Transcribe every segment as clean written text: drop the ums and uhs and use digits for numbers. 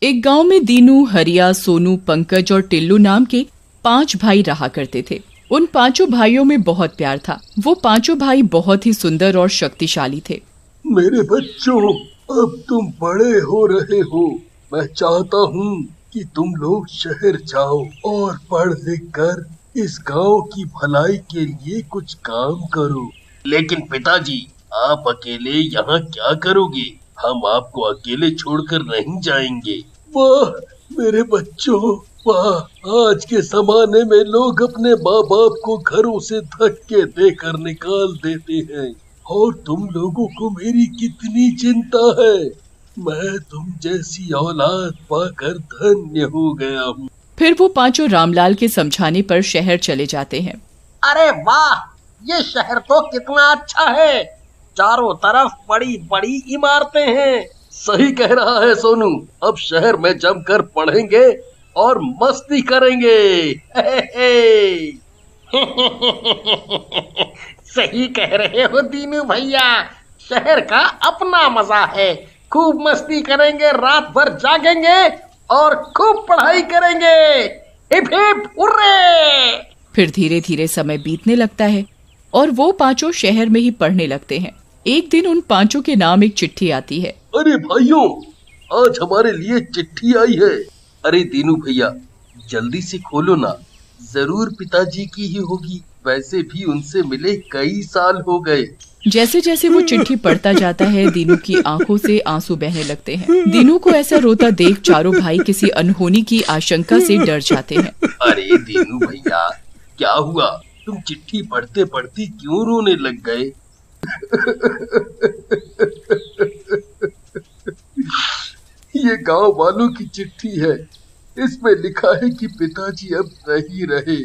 एक गांव में दीनू, हरिया, सोनू, पंकज और टिल्लू नाम के 5 भाई रहा करते थे। उन 5 भाइयों में बहुत प्यार था। वो 5 भाई बहुत ही सुंदर और शक्तिशाली थे। मेरे बच्चों, अब तुम बड़े हो रहे हो। मैं चाहता हूँ कि तुम लोग शहर जाओ और पढ़ लिख कर इस गांव की भलाई के लिए कुछ काम करो। लेकिन पिताजी, आप अकेले यहाँ क्या करोगे? हम आपको अकेले छोड़कर नहीं जाएंगे। वाह मेरे बच्चों, वाह! आज के जमाने में लोग अपने माँ बाप को घरों से धक्के देकर निकाल देते हैं, और तुम लोगों को मेरी कितनी चिंता है। मैं तुम जैसी औलाद पाकर धन्य हो गया हूँ। फिर वो 5 रामलाल के समझाने पर शहर चले जाते हैं। अरे वाह, ये शहर तो कितना अच्छा है। चारों तरफ बड़ी बड़ी इमारतें हैं। सही कह रहा है सोनू। अब शहर में जमकर पढ़ेंगे और मस्ती करेंगे। सही कह रहे हो दीनू भैया, शहर का अपना मजा है। खूब मस्ती करेंगे, रात भर जागेंगे और खूब पढ़ाई करेंगे। Hip hip hurray! फिर धीरे धीरे समय बीतने लगता है और वो 5 शहर में ही पढ़ने लगते हैं। एक दिन उन 5 के नाम एक चिट्ठी आती है। अरे भाइयों, आज हमारे लिए चिट्ठी आई है। अरे दीनू भैया, जल्दी से खोलो ना। जरूर पिताजी की ही होगी। वैसे भी उनसे मिले कई साल हो गए। जैसे जैसे वो चिट्ठी पढ़ता जाता है, दीनू की आंखों से आंसू बहने लगते हैं। दीनू को ऐसा रोता देख चारों भाई किसी अनहोनी की आशंका से डर जाते हैं। अरे दीनू भैया, क्या हुआ? तुम चिट्ठी पढ़ते पढ़ते क्यों रोने लग गए? ये गांव वालों की चिट्ठी है। इसमें लिखा है कि पिताजी अब नहीं रहे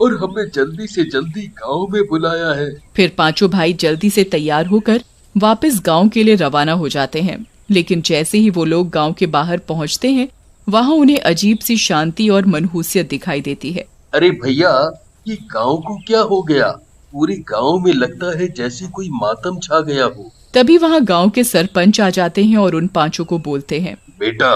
और हमें जल्दी से जल्दी गांव में बुलाया है। फिर 5 भाई जल्दी से तैयार होकर वापस गांव के लिए रवाना हो जाते हैं। लेकिन जैसे ही वो लोग गांव के बाहर पहुंचते हैं, वहां उन्हें अजीब सी शांति और मनहूसियत दिखाई देती है। अरे भैया, ये गांव को क्या हो गया? पूरे गांव में लगता है जैसे कोई मातम छा गया हो। तभी वहां गांव के सरपंच आ जाते हैं और उन 5 को बोलते हैं, बेटा,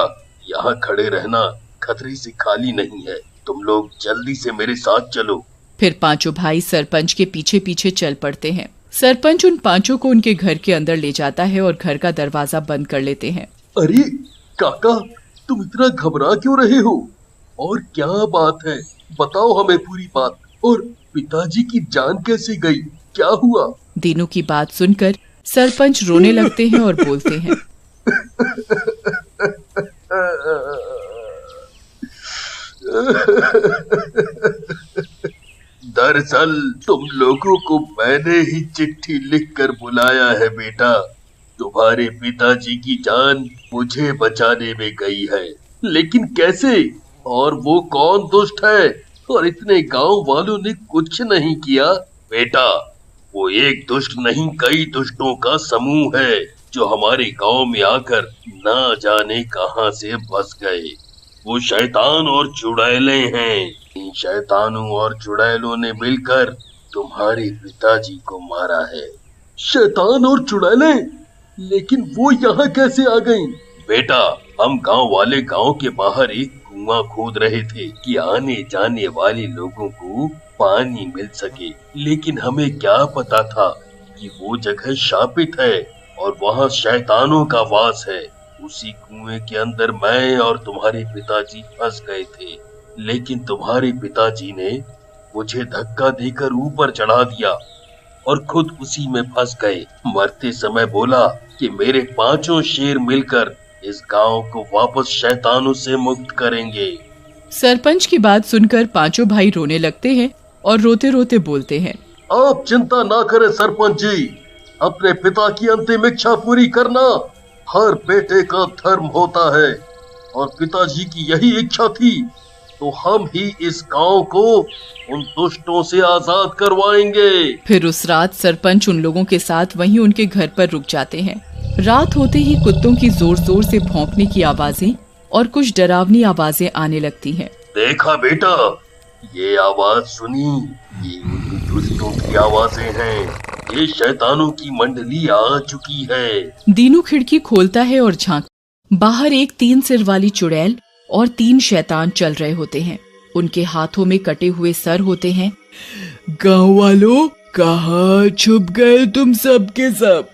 यहाँ खड़े रहना खतरे से खाली नहीं है। तुम लोग जल्दी से मेरे साथ चलो। फिर 5 भाई सरपंच के पीछे पीछे चल पड़ते हैं। सरपंच उन 5 को उनके घर के अंदर ले जाता है और घर का दरवाजा बंद कर लेते हैं। अरे काका, तुम इतना घबरा क्यों रहे हो? और क्या बात है? बताओ हमें पूरी बात। और पिताजी की जान कैसे गई? क्या हुआ? दीनू की बात सुनकर सरपंच रोने लगते हैं और बोलते हैं, दरअसल तुम लोगों को मैंने ही चिट्ठी लिखकर बुलाया है बेटा। तुम्हारे पिताजी की जान मुझे बचाने में गई है। लेकिन कैसे? और वो कौन दुष्ट है? और इतने गांव वालों ने कुछ नहीं किया। बेटा, वो एक दुष्ट नहीं, कई दुष्टों का समूह है जो हमारे गांव में आकर ना जाने कहां से बस गए। वो शैतान और चुड़ैले हैं। इन शैतानों और चुड़ैलों ने मिलकर तुम्हारे पिताजी को मारा है। शैतान और चुड़ैले? लेकिन वो यहाँ कैसे आ गईं? बेटा, हम गांव वाले गांव के बाहर एक कुआं खोद रहे थे कि आने जाने वाले लोगों को पानी मिल सके। लेकिन हमें क्या पता था कि वो जगह शापित है और वहाँ शैतानों का वास है। उसी कुएं के अंदर मैं और तुम्हारे पिताजी फंस गए थे। लेकिन तुम्हारे पिताजी ने मुझे धक्का देकर ऊपर चढ़ा दिया और खुद उसी में फंस गए। मरते समय बोला कि मेरे 5 शेर मिलकर इस गांव को वापस शैतानों से मुक्त करेंगे। सरपंच की बात सुनकर 5 भाई रोने लगते हैं और रोते रोते बोलते हैं, आप चिंता ना करें सरपंच जी। अपने पिता की अंतिम इच्छा पूरी करना हर बेटे का धर्म होता है, और पिताजी की यही इच्छा थी। तो हम ही इस गांव को उन दुष्टों से आजाद करवाएंगे। फिर उस रात सरपंच उन लोगों के साथ वहीं उनके घर पर रुक जाते हैं। रात होते ही कुत्तों की जोर जोर से भौंकने की आवाजें और कुछ डरावनी आवाजें आने लगती हैं। देखा बेटा, ये आवाज सुनी? ये उन दुष्टों की आवाजें हैं। ये शैतानों की मंडली आ चुकी है। दीनू खिड़की खोलता है और झांक बाहर एक 3 सिर वाली चुड़ैल और 3 शैतान चल रहे होते हैं। उनके हाथों में कटे हुए सर होते हैं। गांव वालों, कहाँ छुप गए तुम सब के सब?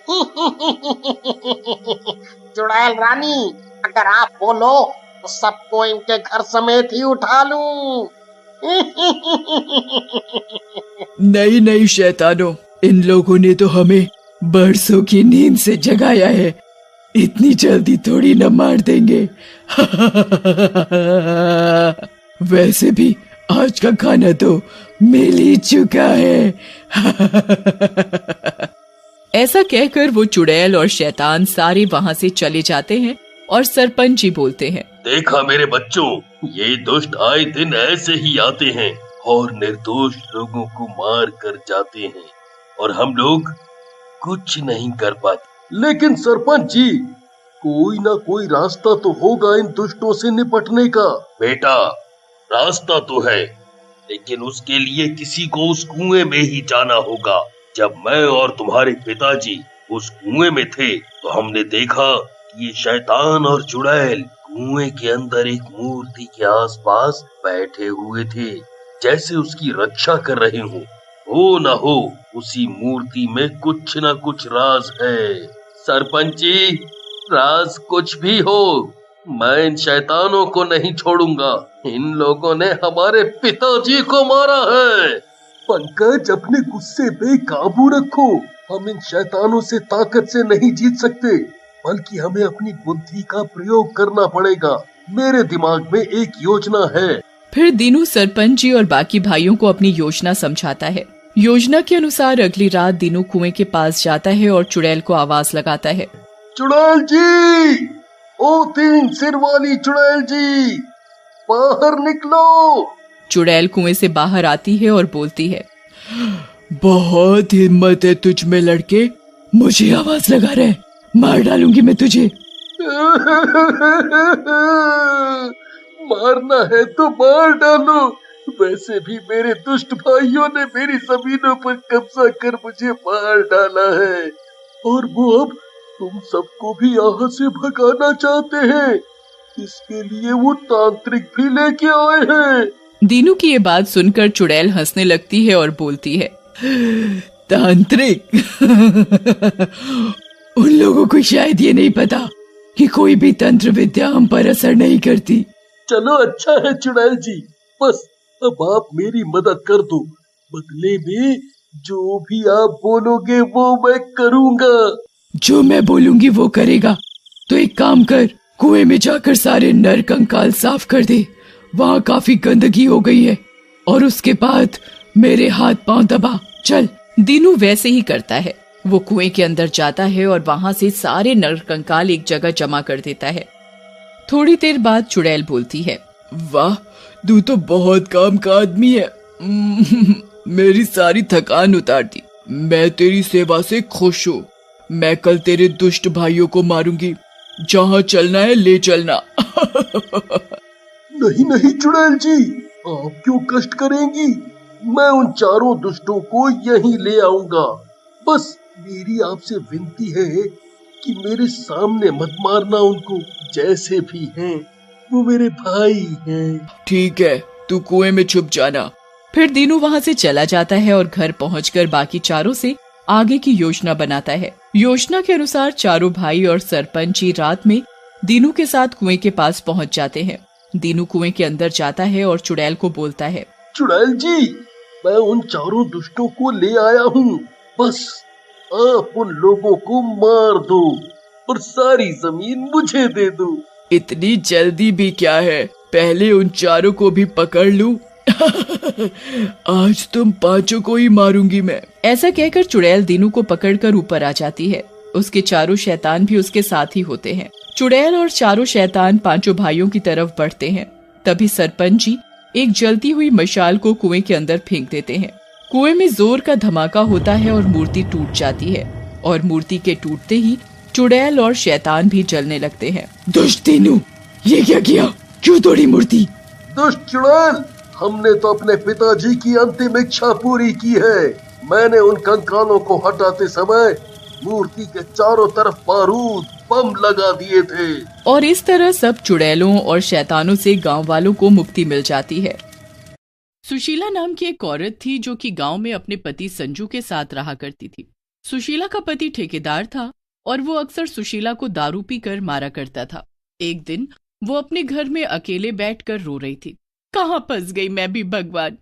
चुड़ैल रानी, अगर आप बोलो तो सबको इनके घर समेत ही उठा लूं। नहीं नहीं शैतानों, इन लोगों ने तो हमें बरसों की नींद से जगाया है, इतनी जल्दी थोड़ी न मार देंगे। वैसे भी आज का खाना तो मिल ही चुका है। ऐसा कहकर वो चुड़ैल और शैतान सारे वहाँ से चले जाते हैं और सरपंच जी बोलते हैं, देखा मेरे बच्चों, ये दुष्ट आए दिन ऐसे ही आते हैं और निर्दोष लोगों को मार कर जाते हैं और हम लोग कुछ नहीं कर पाते। लेकिन सरपंच जी, कोई ना कोई रास्ता तो होगा इन दुष्टों से निपटने का। बेटा, रास्ता तो है, लेकिन उसके लिए किसी को उस कुएं में ही जाना होगा। जब मैं और तुम्हारे पिताजी उस कुएं में थे तो हमने देखा कि ये शैतान और चुड़ैल कुएं के अंदर एक मूर्ति के आसपास बैठे हुए थे, जैसे उसकी रक्षा कर रहे हो। हो न हो उसी मूर्ति में कुछ न कुछ राज है। सरपंच जी, राज कुछ भी हो, मैं इन शैतानों को नहीं छोड़ूंगा। इन लोगों ने हमारे पिताजी को मारा है। पंकज, अपने गुस्से पे काबू रखो। हम इन शैतानों से ताकत से नहीं जीत सकते, बल्कि हमें अपनी बुद्धि का प्रयोग करना पड़ेगा। मेरे दिमाग में एक योजना है। फिर दीनू सरपंच जी और बाकी भाइयों को अपनी योजना समझाता है। योजना के अनुसार अगली रात दीनू कुएं के पास जाता है और चुड़ैल को आवाज लगाता है, चुड़ैल जी, ओ 3 सिर वाली चुड़ैल जी, बाहर निकलो। चुड़ैल कुएं से बाहर आती है और बोलती है, बहुत हिम्मत है तुझ में लड़के, मुझे आवाज लगा रहे, मार डालूंगी मैं तुझे। मारना है तो मार डालो। वैसे भी मेरे दुष्ट भाइयों ने मेरी जमीनों पर कब्जा कर मुझे मार डाला है, और वो अब तुम सबको भी यहाँ से भगाना चाहते हैं। इसके लिए वो तांत्रिक भी लेके आए हैं। दीनू की ये बात सुनकर चुड़ैल हंसने लगती है और बोलती है, तांत्रिक? उन लोगों को शायद ये नहीं पता कि कोई भी तंत्र विद्या हम पर असर नहीं करती। चलो अच्छा है चुड़ैल जी, बस अब आप मेरी मदद कर दो। बदले में जो भी आप बोलोगे वो मैं करूँगा। जो मैं बोलूंगी वो करेगा। तो एक काम कर, कुएं में जाकर सारे नर कंकाल साफ कर दे, वहाँ काफी गंदगी हो गई है, और उसके बाद मेरे हाथ पांव दबा। चल। दीनू वैसे ही करता है। वो कुएं के अंदर जाता है और वहाँ से सारे नर कंकाल एक जगह जमा कर देता है। थोड़ी देर बाद चुड़ैल बोलती है, वाह, तू तो बहुत काम का आदमी है। मेरी सारी थकान उतार दी। मैं तेरी सेवा से खुश हूँ। मैं कल तेरे दुष्ट भाइयों को मारूंगी। जहाँ चलना है ले चलना। नहीं नहीं चुड़ैल जी, आप क्यों कष्ट करेंगी? मैं उन चारों दुष्टों को यहीं ले आऊंगा। बस मेरी आपसे विनती है कि मेरे सामने मत मारना उनको। जैसे भी हैं वो मेरे भाई हैं। ठीक है, तू कुएं में छुप जाना। फिर दीनू वहाँ से चला जाता है और घर पहुंचकर बाकी चारों से आगे की योजना बनाता है। योजना के अनुसार चारों भाई और सरपंच जी रात में दीनू के साथ कुएं के पास पहुंच जाते हैं। दीनू कुएं के अंदर जाता है और चुड़ैल को बोलता है, चुड़ैल जी, मैं उन चारों दुष्टों को ले आया हूँ। बस आप उन लोगों को मार दो और सारी जमीन मुझे दे दो। इतनी जल्दी भी क्या है, पहले उन चारों को भी पकड़ लूं। आज तुम पांचों को ही मारूंगी मैं। ऐसा कहकर चुड़ैल दीनू को पकड़कर ऊपर आ जाती है। उसके चारों शैतान भी उसके साथ ही होते हैं। चुड़ैल और चारों शैतान पांचों भाइयों की तरफ बढ़ते हैं। तभी सरपंच जी एक जलती हुई मशाल को कुएं के अंदर फेंक देते हैं। कुएं में जोर का धमाका होता है और मूर्ति टूट जाती है, और मूर्ति के टूटते ही चुड़ैल और शैतान भी जलने लगते हैं। दुष्ट दीनू, ये क्या किया? क्यों तोड़ी मूर्ति? दुष्ट चुड़ैल, हमने तो अपने पिताजी की अंतिम इच्छा पूरी की है। मैंने उन कंकालों को हटाते समय मूर्ति के चारों तरफ बारूद बम लगा दिए थे। और इस तरह सब चुड़ैलों और शैतानों से गांव वालों को मुक्ति मिल जाती है। सुशीला नाम की एक औरत थी जो कि गांव में अपने पति संजू के साथ रहा करती थी। सुशीला का पति ठेकेदार था और वो अक्सर सुशीला को दारू पीकर मारा करता था। एक दिन वो अपने घर में अकेले बैठकर रो रही थी। कहाँ फंस गई मैं भी भगवान,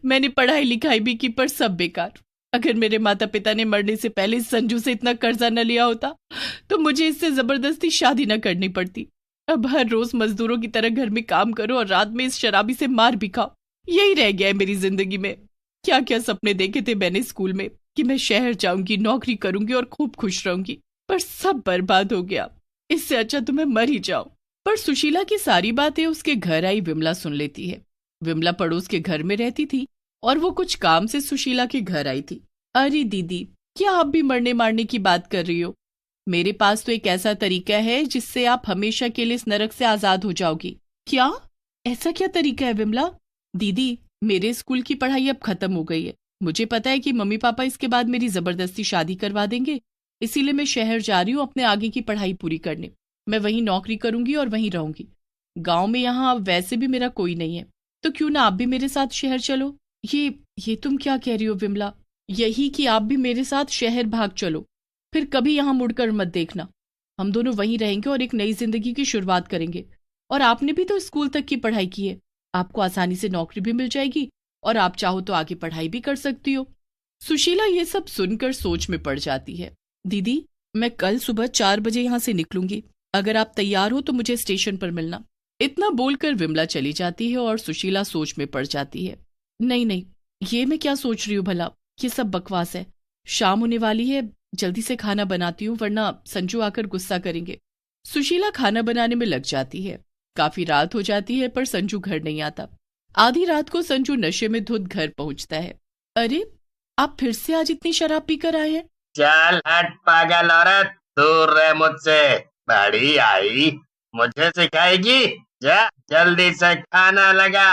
मैंने पढ़ाई लिखाई भी की पर सब बेकार। अगर मेरे माता पिता ने मरने से पहले संजू से इतना कर्जा न लिया होता तो मुझे इससे जबरदस्ती शादी न करनी पड़ती। अब हर रोज मजदूरों की तरह घर में काम करो और रात में इस शराबी से मार भी खाओ। यही रह गया है मेरी जिंदगी में। क्या क्या सपने देखे थे मैंने स्कूल में कि मैं शहर जाऊंगी, नौकरी करूंगी और खूब खुश रहूंगी, पर सब बर्बाद हो गया। इससे अच्छा तो मैं मर ही जाऊं। पर सुशीला की सारी बातें उसके घर आई विमला सुन लेती है। विमला पड़ोस के घर में रहती थी और वो कुछ काम से सुशीला के घर आई थी। अरे दीदी, क्या आप भी मरने मारने की बात कर रही हो? मेरे पास तो एक ऐसा तरीका है जिससे आप हमेशा के लिए इस नरक से आजाद हो जाओगी। क्या? ऐसा क्या तरीका है विमला? दीदी, मेरे स्कूल की पढ़ाई अब खत्म हो गई है। मुझे पता है कि मम्मी पापा इसके बाद मेरी जबरदस्ती शादी करवा देंगे, इसीलिए मैं शहर जा रही हूँ अपने आगे की पढ़ाई पूरी करने। मैं वहीं नौकरी करूंगी और वहीं रहूंगी। गांव में यहाँ वैसे भी मेरा कोई नहीं है, तो क्यों ना आप भी मेरे साथ शहर चलो। ये तुम क्या कह रही हो विमला? यही कि आप भी मेरे साथ शहर भाग चलो, फिर कभी यहाँ मुड़कर मत देखना। हम दोनों वहीं रहेंगे और एक नई जिंदगी की शुरुआत करेंगे। और आपने भी तो स्कूल तक की पढ़ाई की है, आपको आसानी से नौकरी भी मिल जाएगी और आप चाहो तो आगे पढ़ाई भी कर सकती हो। सुशीला ये सब सुनकर सोच में पड़ जाती है। दीदी, मैं कल सुबह 4 बजे यहाँ से निकलूंगी। अगर आप तैयार हो तो मुझे स्टेशन पर मिलना। इतना बोलकर विमला चली जाती है और सुशीला सोच में पड़ जाती है। नहीं, ये मैं क्या सोच रही हूँ भला, ये सब बकवास है। शाम होने वाली है, जल्दी से खाना बनाती हूँ वरना संजू आकर गुस्सा करेंगे। सुशीला खाना बनाने में लग जाती है। काफी रात हो जाती है पर संजू घर नहीं आता। आधी रात को संजू नशे में धुत घर पहुंचता है। अरे, आप फिर से आज इतनी शराब पीकर आए हैं? चल हट पागल औरत, दूर रह मुझसे। बड़ी आई, मुझे सिखाएगी? जा जल्दी से खाना लगा।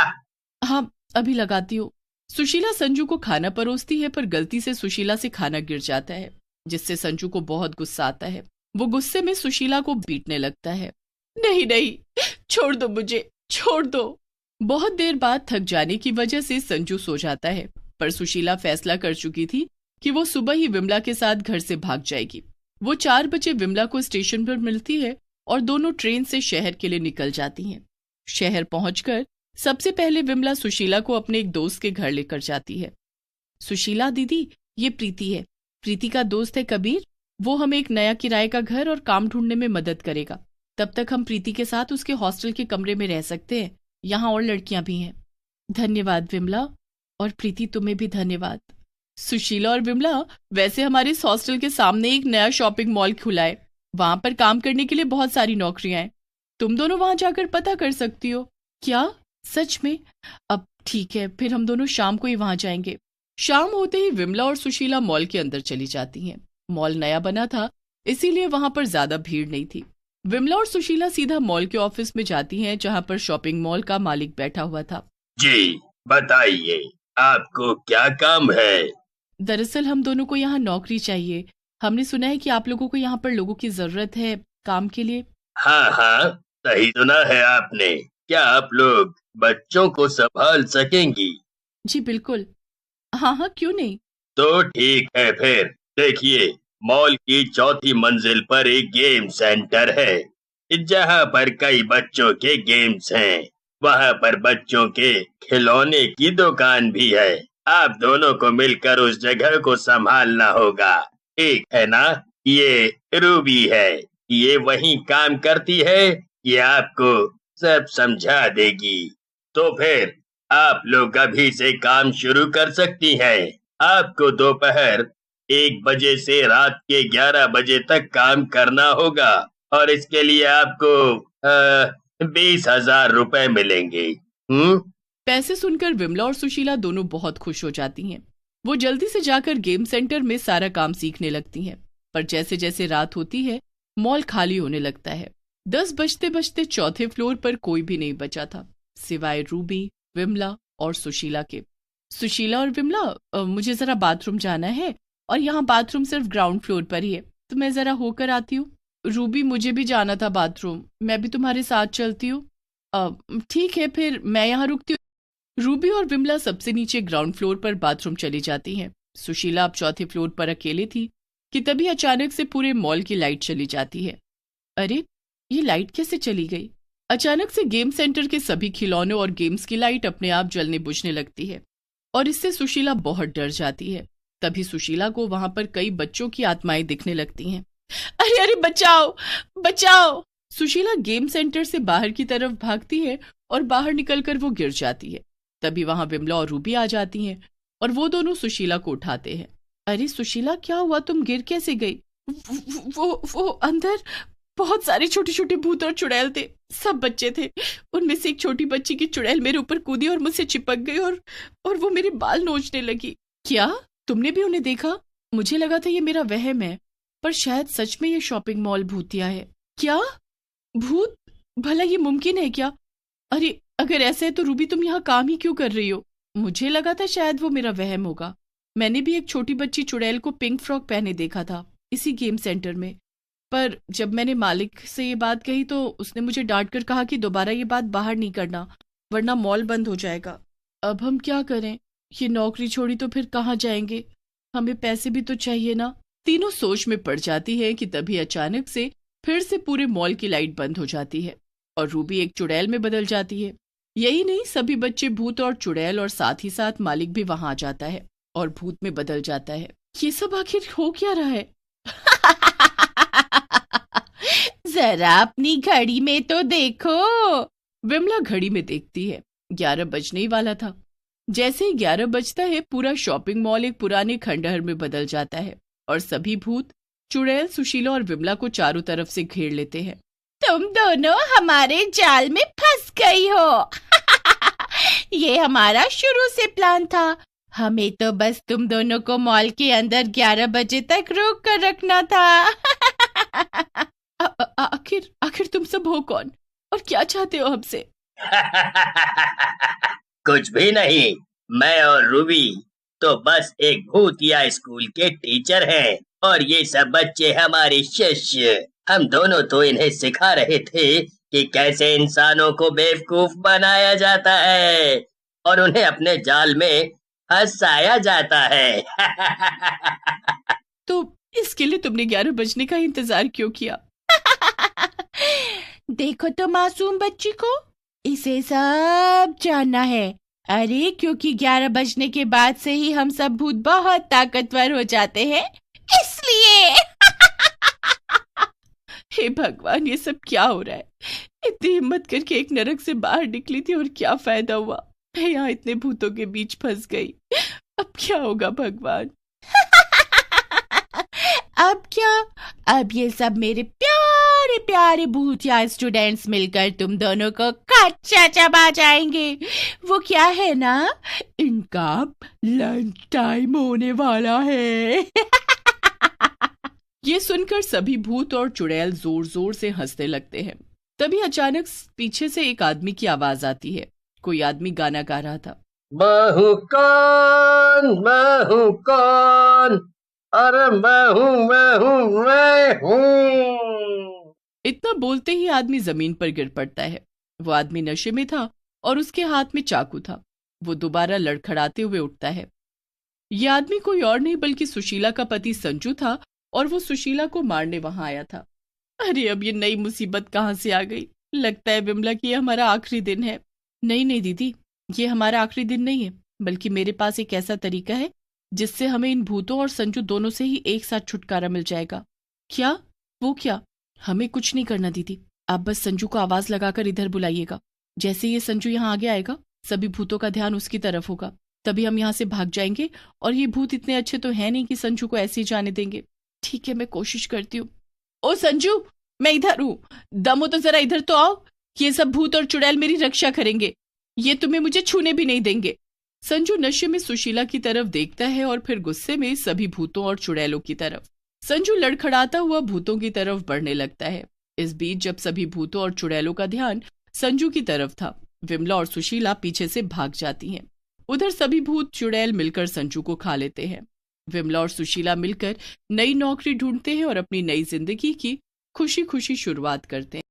हाँ, अभी लगाती हूँ। सुशीला संजू को खाना परोसती है पर गलती से सुशीला से खाना गिर जाता है, जिससे संजू को बहुत गुस्सा आता है। वो गुस्से में सुशीला को पीटने लगता है। नहीं, छोड़ दो मुझे, छोड़ दो। बहुत देर बाद थक जाने की वजह से संजू सो जाता है, पर सुशीला फैसला कर चुकी थी कि वो सुबह ही विमला के साथ घर से भाग जाएगी। वो 4 बजे विमला को स्टेशन पर मिलती है और दोनों ट्रेन से शहर के लिए निकल जाती हैं। शहर पहुंचकर सबसे पहले विमला सुशीला को अपने एक दोस्त के घर लेकर जाती है। सुशीला दीदी, ये प्रीति है। प्रीति का दोस्त है कबीर। वो हमें एक नया किराए का घर और काम ढूंढने में मदद करेगा। तब तक हम प्रीति के साथ उसके हॉस्टल के कमरे में रह सकते हैं। यहाँ और लड़कियां भी हैं। धन्यवाद विमला, और प्रीति तुम्हें भी धन्यवाद। सुशीला और विमला, वैसे हमारे इस हॉस्टल के सामने एक नया शॉपिंग मॉल खुला है। वहां पर काम करने के लिए बहुत सारी नौकरियां हैं। तुम दोनों वहां जाकर पता कर सकती हो। क्या? सच में? अब ठीक है, फिर हम दोनों शाम को ही वहां जाएंगे। शाम होते ही विमला और सुशीला मॉल के अंदर चली जाती हैं। मॉल नया बना था, इसीलिए वहां पर ज्यादा भीड़ नहीं थी। विमला और सुशीला सीधा मॉल के ऑफिस में जाती हैं, जहां पर शॉपिंग मॉल का मालिक बैठा हुआ था। जी बताइए, आपको क्या काम है? दरअसल हम दोनों को यहाँ नौकरी चाहिए। हमने सुना है कि आप लोगों को यहाँ पर लोगों की जरूरत है काम के लिए। हाँ, सही सुना है आपने। क्या आप लोग बच्चों को संभाल सकेंगी? जी बिल्कुल। हाँ, क्यों नहीं। तो ठीक है, फिर देखिए, मॉल की 4थी मंजिल पर एक गेम सेंटर है, जहाँ पर कई बच्चों के गेम्स हैं। वहाँ पर बच्चों के खिलौने की दुकान भी है। आप दोनों को मिलकर उस जगह को संभालना होगा, ठीक है ना? ये रूबी है, ये वहीं काम करती है, ये आपको सब समझा देगी। तो फिर आप लोग अभी से काम शुरू कर सकती हैं। आपको दोपहर 1 बजे से रात के 11 बजे तक काम करना होगा और इसके लिए आपको 20,000 रुपए मिलेंगे। पैसे सुनकर विमला और सुशीला दोनों बहुत खुश हो जाती हैं। वो जल्दी से जाकर गेम सेंटर में सारा काम सीखने लगती हैं। पर जैसे जैसे रात होती है, मॉल खाली होने लगता है। 10 बजते बजते 4थे फ्लोर पर कोई भी नहीं बचा था, सिवाय रूबी, विमला और सुशीला के। सुशीला और विमला, मुझे जरा बाथरूम जाना है, और यहाँ बाथरूम सिर्फ ग्राउंड फ्लोर पर ही है, तो मैं जरा होकर आती हूँ। रूबी, मुझे भी जाना था बाथरूम, मैं भी तुम्हारे साथ चलती हूँ। ठीक है, फिर मैं यहाँ रुकती हूँ। रूबी और विमला सबसे नीचे ग्राउंड फ्लोर पर बाथरूम चली जाती हैं। सुशीला अब चौथे फ्लोर पर अकेली थी कि तभी अचानक से पूरे मॉल की लाइट चली जाती है। अरे, ये लाइट कैसे चली गई? अचानक से गेम सेंटर के सभी खिलौनों और गेम्स की लाइट अपने आप जलने बुझने लगती है और इससे सुशीला बहुत डर जाती है। तभी सुशीला को वहां पर कई बच्चों की आत्माएं दिखने लगती हैं। अरे अरे, बचाओ बचाओ! सुशीला गेम सेंटर से बाहर की तरफ भागती है और बाहर निकलकर वो गिर जाती है। तभी वहां विमला और रूबी आ जाती हैं और वो दोनों सुशीला को उठाते हैं। अरे सुशीला, क्या हुआ? तुम गिर कैसे गई? वो अंदर बहुत सारे छोटे छोटे भूत और चुड़ैल थे, सब बच्चे थे। उनमें से एक छोटी बच्ची की चुड़ैल मेरे ऊपर कूदी और मुझसे चिपक गई और वो मेरे बाल नोचने लगी। क्या तुमने भी उन्हें देखा? मुझे लगा था ये मेरा वहम है, पर शायद सच में ये शॉपिंग मॉल भूतिया है। क्या भूत? भला ये मुमकिन है क्या? अरे अगर ऐसा है तो रूबी, तुम यहाँ काम ही क्यों कर रही हो? मुझे लगा था शायद वो मेरा वहम होगा। मैंने भी एक छोटी बच्ची चुड़ैल को पिंक फ्रॉक पहने देखा था इसी गेम सेंटर में, पर जब मैंने मालिक से ये बात कही तो उसने मुझे डांट कर कहा कि दोबारा ये बात बाहर नहीं करना, वरना मॉल बंद हो जाएगा। अब हम क्या करें? ये नौकरी छोड़ी तो फिर कहाँ जाएंगे? हमें पैसे भी तो चाहिए ना। तीनों सोच में पड़ जाती है कि तभी अचानक से फिर से पूरे मॉल की लाइट बंद हो जाती है और रूबी एक चुड़ैल में बदल जाती है। यही नहीं, सभी बच्चे भूत और चुड़ैल और साथ ही साथ मालिक भी वहां आ जाता है और भूत में बदल जाता है। ये सब आखिर हो क्या रहा है? जरा अपनी घड़ी में तो देखो। विमला घड़ी में देखती है, 11 बजने ही वाला था। जैसे ही 11 बजता है, पूरा शॉपिंग मॉल एक पुराने खंडहर में बदल जाता है और सभी भूत चुड़ैल सुशीला और विमला को चारों तरफ से घेर लेते हैं। तुम दोनों हमारे जाल में फंस गई हो। ये हमारा शुरू से प्लान था। हमें तो बस तुम दोनों को मॉल के अंदर 11 बजे तक रोक कर रखना था। आखिर तुम सब हो कौन और क्या चाहते हो हमसे? कुछ भी नहीं, मैं और रूबी तो बस एक भूतिया स्कूल के टीचर हैं और ये सब बच्चे हमारे शिष्य। हम दोनों तो इन्हें सिखा रहे थे कि कैसे इंसानों को बेवकूफ बनाया जाता है और उन्हें अपने जाल में फंसाया जाता है। तो इसके लिए तुमने 11 बजने का इंतजार क्यों किया? देखो तो मासूम बच्ची को, इसे सब जानना है। अरे क्योंकि 11 बजने के बाद से ही हम सब भूत बहुत ताकतवर हो जाते हैं, इसलिए। हे भगवान, ये सब क्या हो रहा है? इतनी हिम्मत करके एक नरक से बाहर निकली थी और क्या फायदा हुआ? मैं यहाँ इतने भूतों के बीच फंस गई। अब क्या होगा भगवान? अब क्या? अब ये सब मेरे प्यारे प्यारे भूतिया स्टूडेंट्स मिलकर तुम दोनों को कच्चा चबा जाएंगे। वो क्या है ना, इनका लंच टाइम होने वाला है। ये सुनकर सभी भूत और चुड़ैल जोर जोर से हंसने लगते हैं। तभी अचानक पीछे से एक आदमी की आवाज आती है। कोई आदमी गाना गा रहा था। मैं हूँ कौन? अरे मैं हूँ। इतना बोलते ही आदमी जमीन पर गिर पड़ता है। वो आदमी नशे में था और उसके हाथ में चाकू था। वो दोबारा लड़खड़ाते हुए उठता है। ये आदमी कोई और नहीं बल्कि सुशीला का पति संजू था और वो सुशीला को मारने वहां आया था। अरे अब ये नई मुसीबत कहाँ से आ गई? लगता है विमला कि ये हमारा आखिरी दिन है। नहीं दीदी, ये हमारा आखिरी दिन नहीं है, बल्कि मेरे पास एक ऐसा तरीका है जिससे हमें इन भूतों और संजू दोनों से ही एक साथ छुटकारा मिल जाएगा। क्या? वो क्या? हमें कुछ नहीं करना दीदी, आप बस संजू को आवाज लगाकर इधर बुलाइएगा। जैसे ये संजू यहाँ आगे आएगा, सभी भूतों का ध्यान उसकी तरफ होगा, तभी हम यहाँ से भाग जाएंगे और ये भूत इतने अच्छे तो है नहीं कि संजू को ऐसे ही जाने देंगे। ठीक है, मैं कोशिश करती हूँ। ओ संजू, मैं इधर हूँ, दम हो तो जरा इधर तो आओ। ये सब भूत और चुड़ैल मेरी रक्षा करेंगे, ये तुम्हें मुझे छूने भी नहीं देंगे। संजू नशे में सुशीला की तरफ देखता है और फिर गुस्से में सभी भूतों और चुड़ैलों की तरफ। संजू लड़खड़ाता हुआ भूतों की तरफ बढ़ने लगता है। इस बीच जब सभी भूतों और चुड़ैलों का ध्यान संजू की तरफ था, विमला और सुशीला पीछे से भाग जाती हैं। उधर सभी भूत चुड़ैल मिलकर संजू को खा लेते हैं। विमला और सुशीला मिलकर नई नौकरी ढूंढते हैं और अपनी नई जिंदगी की खुशी खुशी शुरुआत करते हैं।